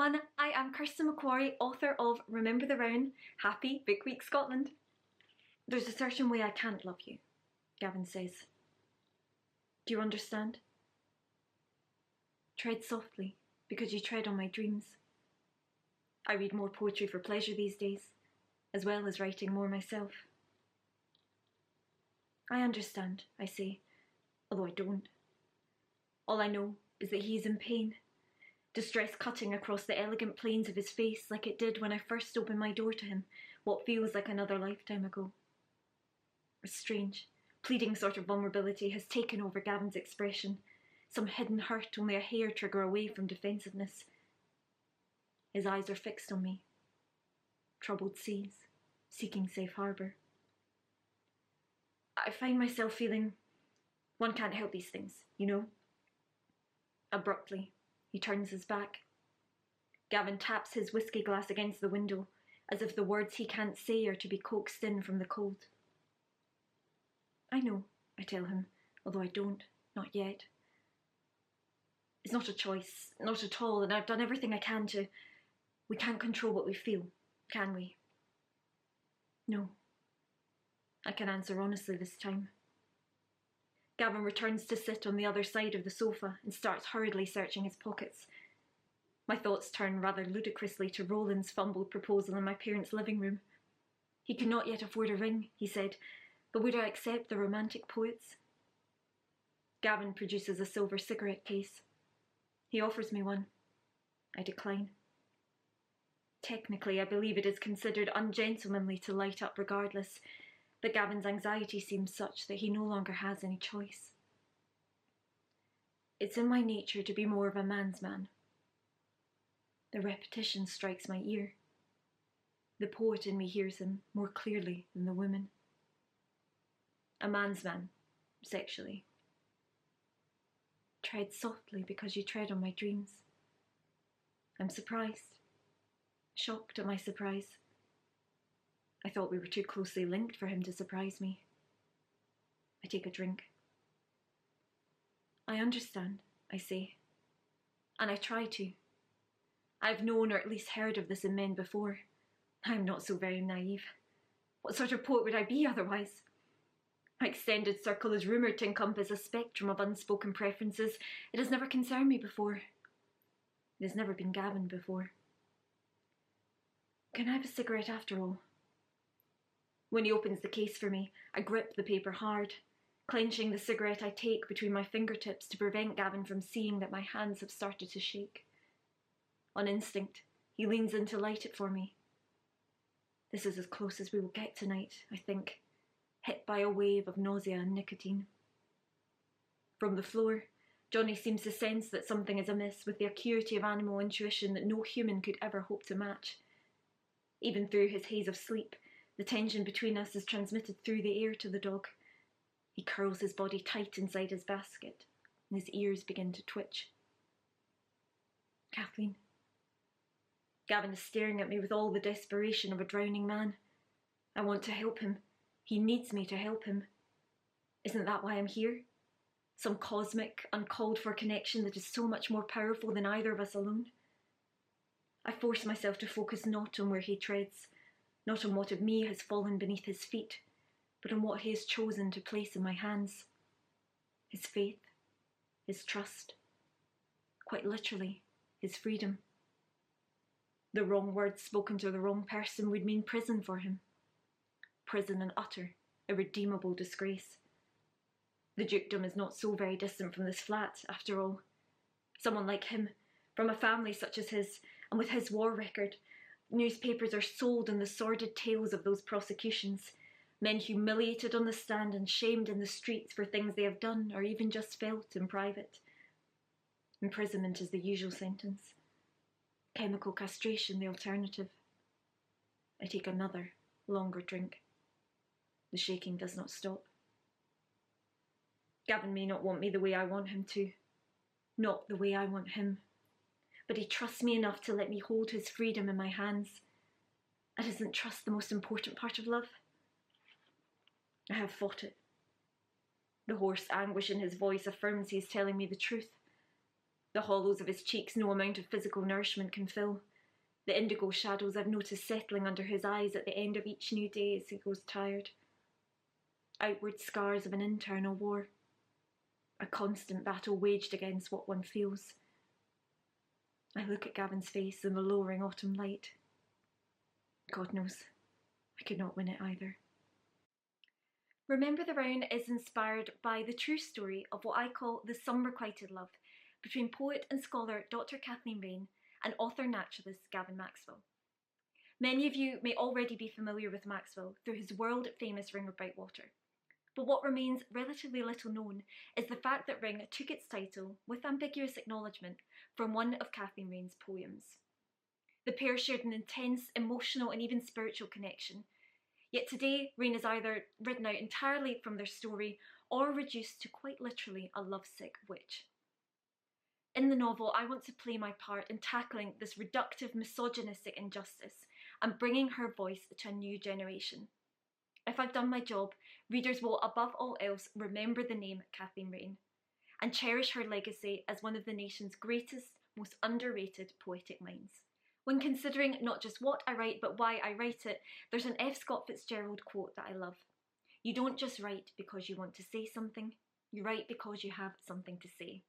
everyone, I am Kirsten MacQuarrie, author of Remember the Rowan. Happy Book Week Scotland. There's a certain way I can't love you, Gavin says. Do you understand? Tread softly, because you tread on my dreams. I read more poetry for pleasure these days, as well as writing more myself. I understand, I say, although I don't. All I know is that he is in pain. Distress cutting across the elegant planes of his face like it did when I first opened my door to him, what feels like another lifetime ago. A strange, pleading sort of vulnerability has taken over Gavin's expression, some hidden hurt only a hair trigger away from defensiveness. His eyes are fixed on me, troubled seas, seeking safe harbour. I find myself feeling one can't help these things, you know? Abruptly, he turns his back. Gavin taps his whiskey glass against the window, as if the words he can't say are to be coaxed in from the cold. I know, I tell him, although I don't, not yet. It's not a choice, not at all, and I've done everything I can to... We can't control what we feel, can we? No. I can answer honestly this time. Gavin returns to sit on the other side of the sofa and starts hurriedly searching his pockets. My thoughts turn rather ludicrously to Roland's fumbled proposal in my parents' living room. He could not yet afford a ring, he said, but would I accept the romantic poets? Gavin produces a silver cigarette case. He offers me one. I decline. Technically, I believe it is considered ungentlemanly to light up regardless, but Gavin's anxiety seems such that he no longer has any choice. It's in my nature to be more of a man's man. The repetition strikes my ear. The poet in me hears him more clearly than the woman. A man's man, sexually. Tread softly because you tread on my dreams. I'm surprised. Shocked at my surprise. I thought we were too closely linked for him to surprise me. I take a drink. I understand, I say. And I try to. I've known or at least heard of this in men before. I'm not so very naive. What sort of poet would I be otherwise? My extended circle is rumoured to encompass a spectrum of unspoken preferences. It has never concerned me before. It has never been Gavin before. Can I have a cigarette after all? When he opens the case for me, I grip the paper hard. Clenching the cigarette, I take between my fingertips to prevent Gavin from seeing that my hands have started to shake. On instinct, he leans in to light it for me. This is as close as we will get tonight, I think, hit by a wave of nausea and nicotine. From the floor, Johnny seems to sense that something is amiss with the acuity of animal intuition that no human could ever hope to match. Even through his haze of sleep, the tension between us is transmitted through the air to the dog. He curls his body tight inside his basket, and his ears begin to twitch. Kathleen. Gavin is staring at me with all the desperation of a drowning man. I want to help him. He needs me to help him. Isn't that why I'm here? Some cosmic, uncalled-for connection that is so much more powerful than either of us alone? I force myself to focus not on where he treads, not on what of me has fallen beneath his feet, but on what he has chosen to place in my hands. His faith, his trust, quite literally, his freedom. The wrong words spoken to the wrong person would mean prison for him. Prison and utter, irredeemable disgrace. The dukedom is not so very distant from this flat, after all. Someone like him, from a family such as his, and with his war record, newspapers are sold in the sordid tales of those prosecutions, men humiliated on the stand and shamed in the streets for things they have done or even just felt in private. Imprisonment is the usual sentence. Chemical castration the alternative. I take another, longer drink. The shaking does not stop. Gavin may not want me the way I want him to. Not the way I want him. But he trusts me enough to let me hold his freedom in my hands. And isn't trust the most important part of love? I have fought it. The hoarse anguish in his voice affirms he is telling me the truth. The hollows of his cheeks no amount of physical nourishment can fill. The indigo shadows I've noticed settling under his eyes at the end of each new day as he grows tired. Outward scars of an internal war. A constant battle waged against what one feels. I look at Gavin's face in the lowering autumn light. God knows, I could not win it either. Remember the Rowan is inspired by the true story of what I call the unrequited love between poet and scholar Dr. Kathleen Raine and author-naturalist Gavin Maxwell. Many of you may already be familiar with Maxwell through his world-famous Ring of Bright Water. But what remains relatively little known is the fact that Ring took its title, with ambiguous acknowledgement, from one of Kathleen Raine's poems. The pair shared an intense, emotional and even spiritual connection. Yet today, Raine is either written out entirely from their story or reduced to quite literally a lovesick witch. In the novel, I want to play my part in tackling this reductive, misogynistic injustice and bringing her voice to a new generation. If I've done my job, readers will above all else remember the name Kathleen Raine and cherish her legacy as one of the nation's greatest, most underrated poetic minds. When considering not just what I write but why I write it, there's an F. Scott Fitzgerald quote that I love. You don't just write because you want to say something, you write because you have something to say.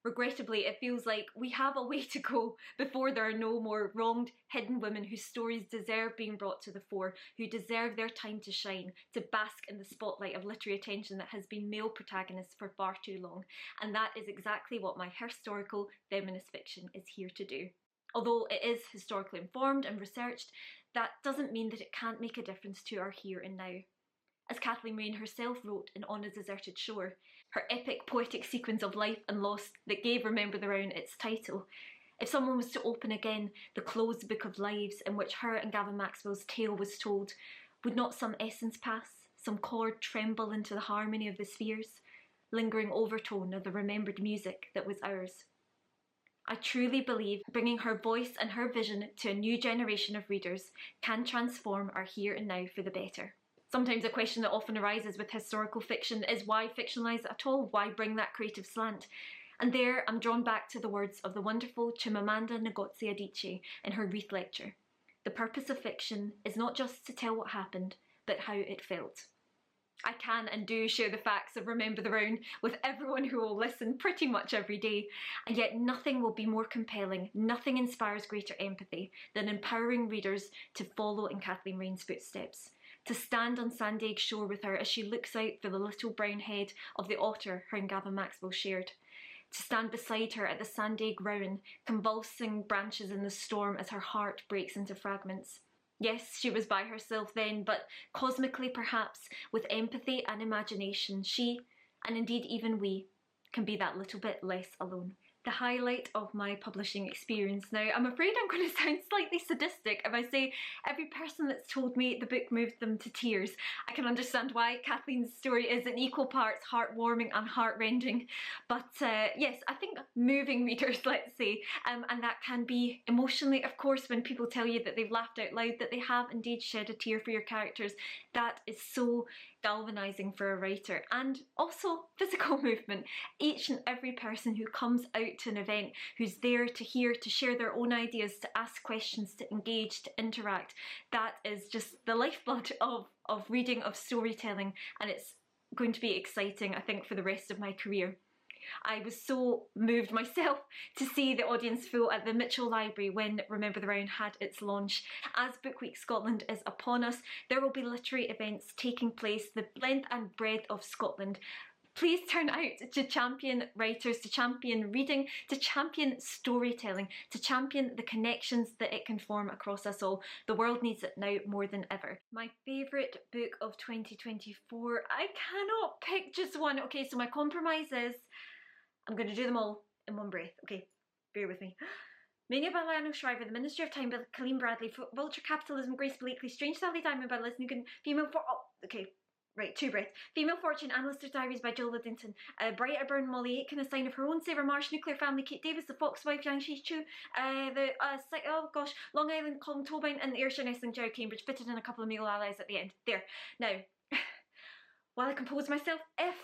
Regrettably, it feels like we have a way to go before there are no more wronged, hidden women whose stories deserve being brought to the fore, who deserve their time to shine, to bask in the spotlight of literary attention that has been male protagonists for far too long. And that is exactly what my historical feminist fiction is here to do. Although it is historically informed and researched, that doesn't mean that it can't make a difference to our here and now. As Kathleen Raine herself wrote in On a Deserted Shore, her epic poetic sequence of life and loss that gave Remember the Rowan its title, if someone was to open again the closed book of lives in which her and Gavin Maxwell's tale was told, would not some essence pass, some chord tremble into the harmony of the spheres, lingering overtone of the remembered music that was ours? I truly believe bringing her voice and her vision to a new generation of readers can transform our here and now for the better. Sometimes a question that often arises with historical fiction is why fictionalise at all? Why bring that creative slant? And there I'm drawn back to the words of the wonderful Chimamanda Ngozi Adichie in her Wreath lecture. The purpose of fiction is not just to tell what happened, but how it felt. I can and do share the facts of Remember the Rowan with everyone who will listen pretty much every day, and yet nothing will be more compelling, nothing inspires greater empathy than empowering readers to follow in Kathleen Raine's footsteps, to stand on Sandegg shore with her as she looks out for the little brown head of the otter her and Gavin Maxwell shared, to stand beside her at the Sandegg Rowan, convulsing branches in the storm as her heart breaks into fragments. Yes, she was by herself then, but cosmically perhaps, with empathy and imagination, she, and indeed even we, can be that little bit less alone. The highlight of my publishing experience. Now, I'm afraid I'm going to sound slightly sadistic if I say every person that's told me the book moved them to tears. I can understand why. Kathleen's story is in equal parts heartwarming and heartrending. But yes, I think moving readers, let's say, and that can be emotionally, of course, when people tell you that they've laughed out loud, that they have indeed shed a tear for your characters. That is so galvanising for a writer, and also physical movement. Each and every person who comes out to an event, who's there to hear, to share their own ideas, to ask questions, to engage, to interact, that is just the lifeblood of reading, of storytelling, and it's going to be exciting, I think, for the rest of my career. I was so moved myself to see the audience full at the Mitchell Library when Remember the Rowan had its launch. As Book Week Scotland is upon us, there will be literary events taking place the length and breadth of Scotland. Please turn out to champion writers, to champion reading, to champion storytelling, to champion the connections that it can form across us all. The world needs it now more than ever. My favourite book of 2024, I cannot pick just one. Okay, so my compromise is I'm going to do them all in one breath. Okay, bear with me. Mania by Lionel Shriver, The Ministry of Time by Colleen Bradley, Vulture Capitalism, Grace Blakely, Strange Sally Diamond by Liz Nugan, two breaths. Female Fortune, Analyster's Diaries by Jill Liddington, Brighter Burn, Molly Aitken, A Sign of Her Own, Sarah Marsh, Nuclear Family, Kate Davis, The Fox Wife, Yang Shi Chu, Long Island, Colin Tobin, and the Ayrshire Nestling, Jerry Cambridge, fitted in a couple of male allies at the end. There. Now, while I compose myself, if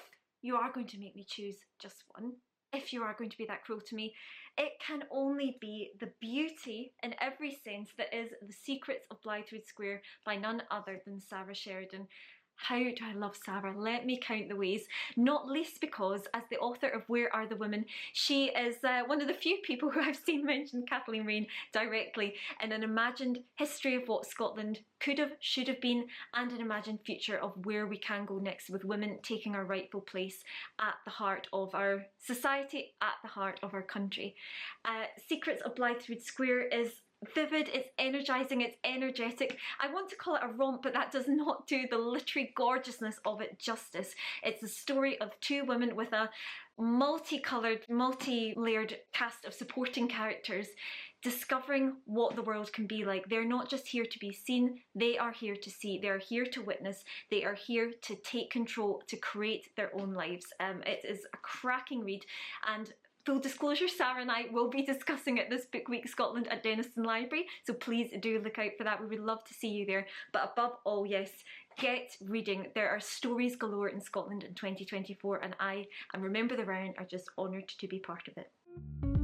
you are going to make me choose just one, if you are going to be that cruel to me, it can only be the beauty in every sense that is The Secrets of Blythewood Square by none other than Sarah Sheridan. How do I love Sarah? Let me count the ways, not least because, as the author of Where Are the Women, she is one of the few people who I've seen mention Kathleen Raine directly in an imagined history of what Scotland could have, should have been, and an imagined future of where we can go next, with women taking our rightful place at the heart of our society, at the heart of our country. Secrets of Blythewood Square is vivid, it's energising, it's energetic. I want to call it a romp, but that does not do the literary gorgeousness of it justice. It's the story of two women with a multicoloured, multi-layered cast of supporting characters discovering what the world can be like. They're not just here to be seen, they are here to see, they're here to witness, they are here to take control, to create their own lives. It is a cracking read, and full disclosure, Sarah and I will be discussing it this Book Week Scotland at Denistone Library, so please do look out for that. We would love to see you there. But above all, yes, get reading. There are stories galore in Scotland in 2024, and I and Remember the Rowan are just honoured to be part of it.